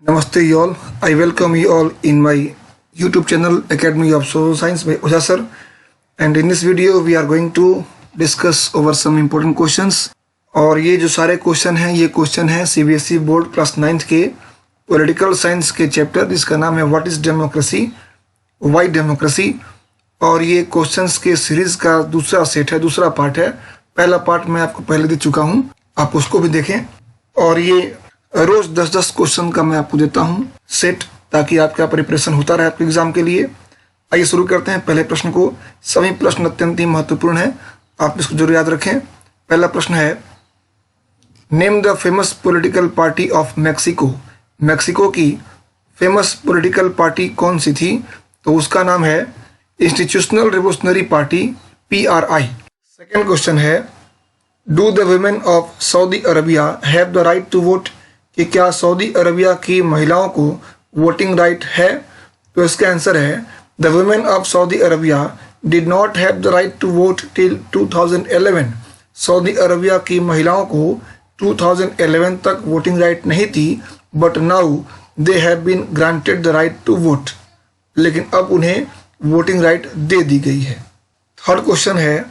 Namaste you all. I welcome you all in my YouTube channel Academy of Social Science by Oja sir. And in this video we are going to discuss over some important questions. और ये जो सारे question हैं ये question है CBSE board class 9th के political science के chapter जिसका नाम है what is democracy, Y democracy. और ये क्वेश्चंस के सीरीज का दूसरा सेट है, दूसरा पार्ट है। पहला पार्ट मैं आपको पहले दे चुका हूँ, आप उसको भी देखें। और ये रोज 10-10 क्वेश्चन का मैं आपको देता हूँ सेट, ताकि आपका प्रिपरेशन होता रहे आपके एग्जाम के लिए। आइए शुरू करते हैं पहले प्रश्न को। सभी प्रश्न अत्यंत ही महत्वपूर्ण है, आप इसको जरूर याद रखें। पहला प्रश्न है, name the famous political party of Mexico. Mexico की फेमस पॉलिटिकल पार्टी कौन सी थी? तो उसका नाम है institutional revolutionary party, PRI। Second question है, do the women of Saudi Arabia have the right to vote. कि क्या सऊदी अरबिया की महिलाओं को वोटिंग राइट है? तो इसका आंसर है, the women of Saudi Arabia did not have the right to vote till 2011। Saudi Arabia की महिलाओं को 2011 तक वोटिंग राइट नहीं थी, but now they have been granted the right to vote. लेकिन अब उन्हें वोटिंग राइट दे दी गई है। थर्ड क्वेश्चन है,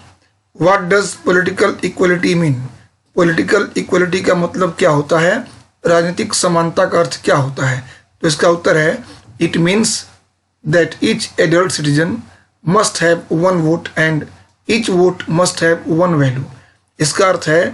what does political equality mean. Political equality का मतलब क्या होता है? राजनीतिक समानता का अर्थ क्या होता है? तो इसका उत्तर है, it means that each adult citizen must have one vote and each vote must have one value. इसका अर्थ है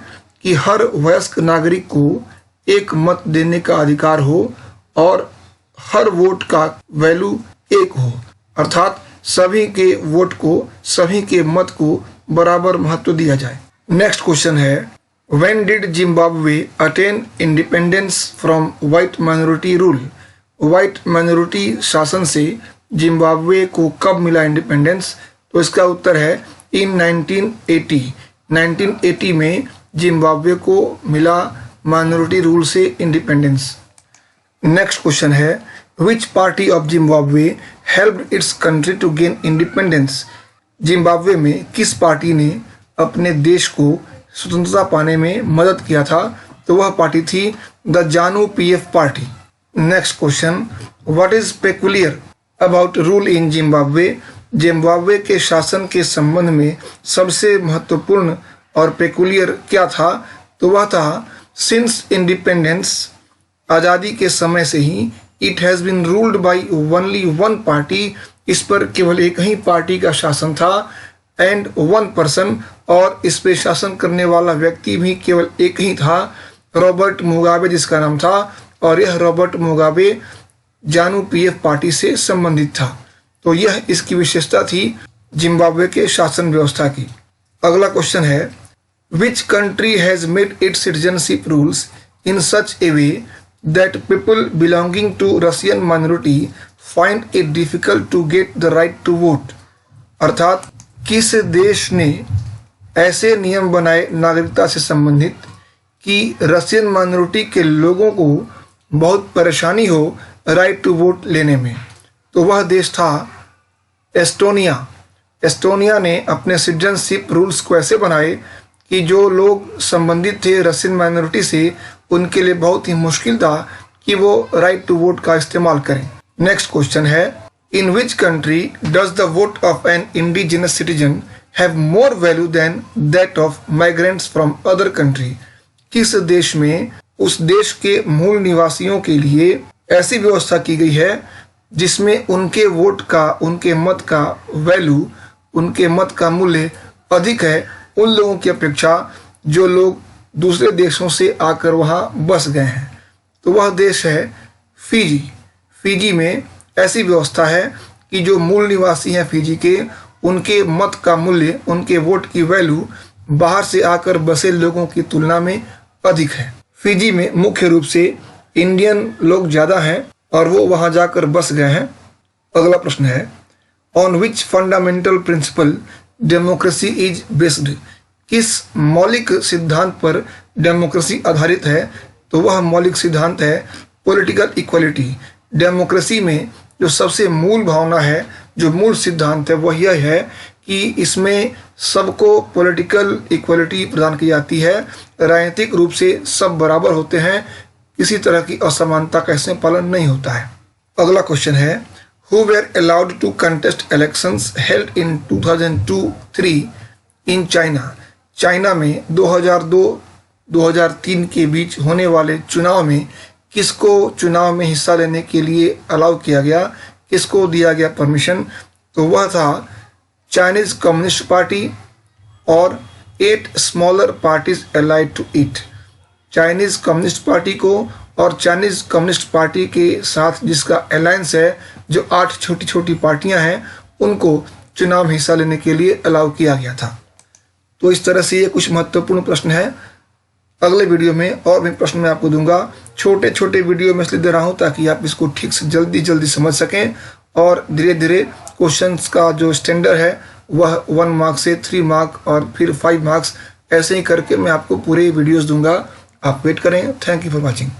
कि हर वयस्क नागरिक को एक मत देने का अधिकार हो और हर वोट का वैल्यू एक हो, अर्थात सभी के वोट को, सभी के मत को बराबर महत्व दिया जाए। नेक्स्ट क्वेश्चन है, when did Zimbabwe attain independence from white minority rule. White minority शासन से जिम्बाब्वे को कब मिला इंडिपेंडेंस? तो इसका उत्तर है, इन 1980। 1980 में जिम्बाब्वे को मिला माइनॉरिटी रूल से इंडिपेंडेंस। नेक्स्ट क्वेश्चन है, which party of Zimbabwe helped its country to gain independence. Zimbabwe में किस पार्टी ने अपने देश को स्वतंत्रता पाने में मदद किया था? तो वह पार्टी थी the Zanu PF party. Next question, what is peculiar about rule in Zimbabwe. Zimbabwe के शासन के संबंध में सबसे महत्वपूर्ण और पेकुलियर क्या था? तो वह था, सिंस इंडिपेंडेंस, आज़ादी के समय से ही, it has been ruled by only one party. इस पर केवल एक ही पार्टी का शासन था, एंड वन पर्सन, और इस पे शासन करने वाला व्यक्ति भी केवल एक ही था, रॉबर्ट मुगाबे जिसका नाम था। और यह रॉबर्ट मुगाबे जानु PF पार्टी से संबंधित था। तो यह इसकी विशेषता थी जिम्बाब्वे के शासन व्यवस्था की। अगला क्वेश्चन है, which country has made its citizenship rules in such a way that people belonging to Russian minority find it difficult to get the right to vote. अर्थात किस देश ने ऐसे नियम बनाए नागरिकता से संबंधित कि रशियन माइनॉरिटी के लोगों को बहुत परेशानी हो राइट टू वोट लेने में? तो वह देश था एस्टोनिया। एस्टोनिया ने अपने सिटीजनशिप रूल्स को ऐसे बनाए कि जो लोग संबंधित थे रशियन माइनॉरिटी से, उनके लिए बहुत ही मुश्किल था कि वो राइट टू वोट का इस्तेमाल करें। नेक्स्ट क्वेश्चन है, in which country does the vote of an indigenous citizen have more value than that of migrants from other country. किस देश में उस देश के मूल निवासियों के लिए ऐसी व्यवस्था की गई है जिसमें उनके वोट का, उनके मत का वैल्यू, उनके मत का मूल्य अधिक है उन लोगों की अपेक्षा जो लोग दूसरे देशों से आकर वहाँ बस गए हैं? तो वह देश है फिजी। फिजी में ऐसी व्यवस्था है कि जो मूल निवासी हैं फिजी के, उनके मत का मूल्य, उनके वोट की वैल्यू बाहर से आकर बसे लोगों की तुलना में अधिक है। फिजी में मुख्य रूप से इंडियन लोग ज़्यादा हैं और वो वहाँ जाकर बस गए हैं। अगला प्रश्न है, on which fundamental principle democracy is based. किस मौलिक सिद्धांत पर डेमोक्रेसी आधारित है? तो वह मौलिक सिद्धांत है पॉलिटिकल इक्वलिटी। डेमोक्रेसी में जो सबसे मूल भावना है, जो मूल सिद्धांत है, वह यह है कि इसमें सबको पॉलिटिकल इक्वलिटी प्रदान की जाती है। राजनीतिक रूप से सब बराबर होते हैं, किसी तरह की असमानता का इसमें पालन नहीं होता है। अगला क्वेश्चन है, who were allowed to contest elections held in 2002-3 in China. China में 2002-2003 के बीच होने वाले चुनाव में किसको चुनाव में हिस्सा लेने के लिए अलाउ किया गया, किसको दिया गया परमिशन? तो वह था चाइनीज कम्युनिस्ट पार्टी और 8 smaller parties allied to it. Chinese communist party को और चाइनीज कम्युनिस्ट पार्टी के साथ जिसका अलायंस है, जो 8 छोटी छोटी पार्टियां हैं, उनको चुनाव में हिस्सा लेने के लिए अलाउ किया गया था। तो इस तरह से ये कुछ महत्वपूर्ण प्रश्न है। अगले वीडियो में और भी प्रश्न मैं आपको दूंगा। छोटे छोटे वीडियो में इसलिए दे रहा हूँ ताकि आप इसको ठीक से जल्दी समझ सकें और धीरे धीरे क्वेश्चंस का जो स्टैंडर्ड है वह 1 मार्क से 3 मार्क और फिर 5 मार्क्स ऐसे ही करके मैं आपको पूरे वीडियोस दूंगा। आप वेट करें। Thank you for watching.